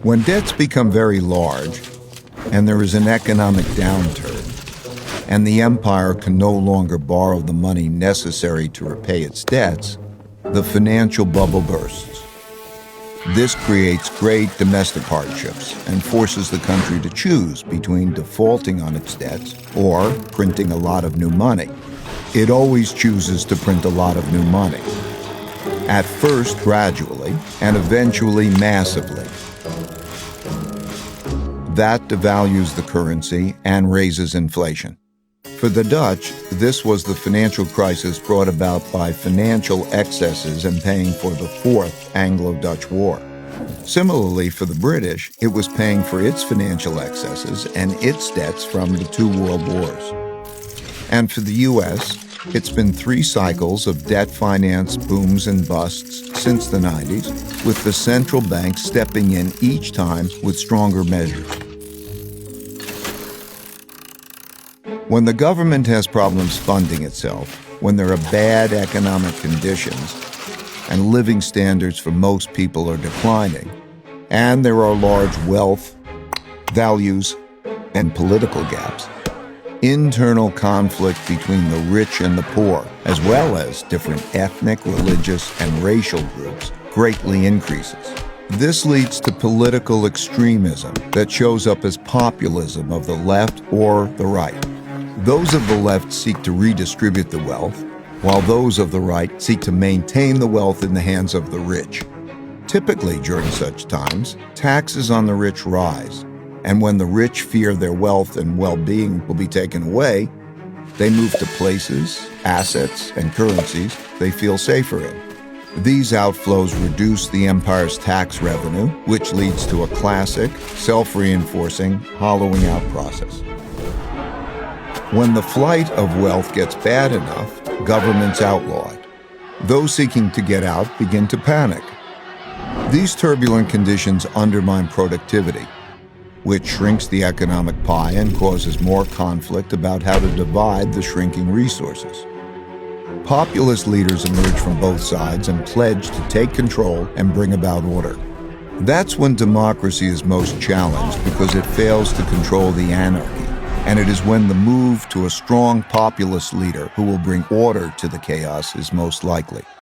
When debts become very large, and there is an economic downturn, and the empire can no longer borrow the money necessary to repay its debts, the financial bubble bursts. This creates great domestic hardships and forces the country to choose between defaulting on its debts or printing a lot of new money. It always chooses to print a lot of new money, at first gradually and eventually massively. That devalues the currency and raises inflation. For the Dutch, this was the financial crisis brought about by financial excesses and paying for the Fourth Anglo-Dutch War. Similarly, for the British, it was paying for its financial excesses and its debts from the two world wars. And for the U.S., it's been 3 cycles of debt finance booms and busts since the 90s, with the central bank stepping in each time with stronger measures. When the government has problems funding itself, when there are bad economic conditions, and living standards for most people are declining, and there are large wealth, values, and political gaps, internal conflict between the rich and the poor, as well as different ethnic, religious, and racial groups, greatly increases. This leads to political extremism that shows up as populism of the left or the right. Those of the left seek to redistribute the wealth, while those of the right seek to maintain the wealth in the hands of the rich. Typically, during such times, taxes on the rich rise, and when the rich fear their wealth and well-being will be taken away, they move to places, assets, and currencies they feel safer in. These outflows reduce the empire's tax revenue, which leads to a classic, self-reinforcing, hollowing out process. When the flight of wealth gets bad enough, governments outlaw it. Those seeking to get out begin to panic. These turbulent conditions undermine productivity, which shrinks the economic pie and causes more conflict about how to divide the shrinking resources. Populist leaders emerge from both sides and pledge to take control and bring about order. That's when democracy is most challenged because it fails to control the anarchy. And it is when the move to a strong populist leader who will bring order to the chaos is most likely.